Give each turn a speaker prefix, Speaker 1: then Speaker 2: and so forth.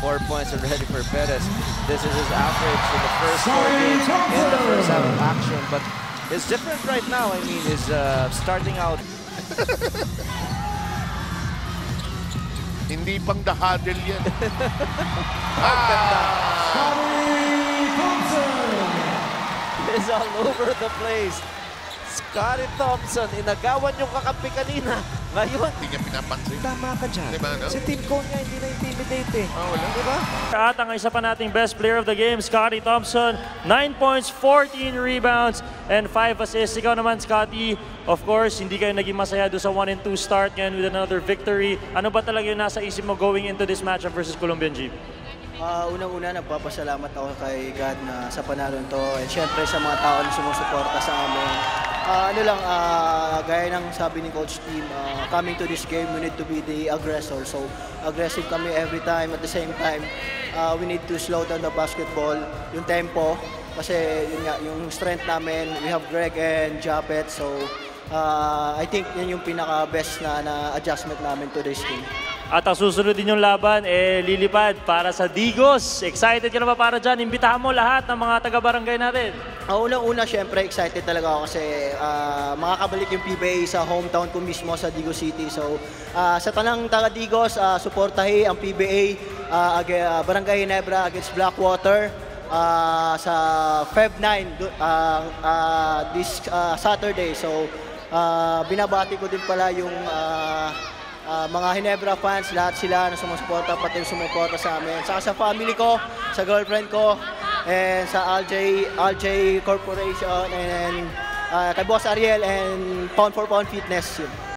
Speaker 1: 4 points already for Perez. This is his average in the first 4 games in the first half of action. But it's different right now. I mean, he's starting out.
Speaker 2: Hindi pang the huddle yan.
Speaker 1: It's all over the place. Scotty Thompson, inagawan yung kakampi kanina. Ngayon,
Speaker 2: Hindi niya pinapansin.
Speaker 1: tama ka dyan.
Speaker 2: Diba, no?
Speaker 1: Si Team Cone niya hindi na-intimidate eh.
Speaker 2: Wala.
Speaker 1: Diba?
Speaker 3: At ang isa pa nating best player of the game, Scotty Thompson, 9 points, 14 rebounds, and 5 assists. Ikaw naman, Scotty, of course, hindi kayo naging masaya doon sa 1-2 start ngayon with another victory. Ano ba talaga yung nasa isip mo going into this matchup versus Colombian Jeep?
Speaker 4: Unang-una, nagpapasalamat ako kay God na sa panalo to. And syempre sa mga tao na sumusuporta sa amin. Gaya ng sabi ni Coach Team, coming to this game, we need to be the aggressor. So, aggressive kami every time. At the same time, we need to slow down the basketball, yung tempo. Kasi yun nga, yung strength namin, we have Greg and Japet. So, I think yun yung pinaka-best na adjustment namin to this game.
Speaker 3: At ang susunod din yung laban, lilipad para sa Digos. Excited ka na ba para dyan? Imbitahan mo lahat ng mga taga-barangay natin.
Speaker 4: Unang-una, syempre, excited talaga ako kasi makakabalik yung PBA sa hometown ko mismo sa Digos City. So, sa tanang taga-Digos, suportahin ang PBA Barangay Ginebra against Blackwater sa Feb 9 this Saturday. So, binabati ko din pala yung mga Ginebra fans, lahat sila na sumusuporta, pati yung sumuporta sa amin. Saka sa family ko, sa girlfriend ko, and sa RJ Corporation, and kay Boss Ariel, and Pound for Pound Fitness. Yun.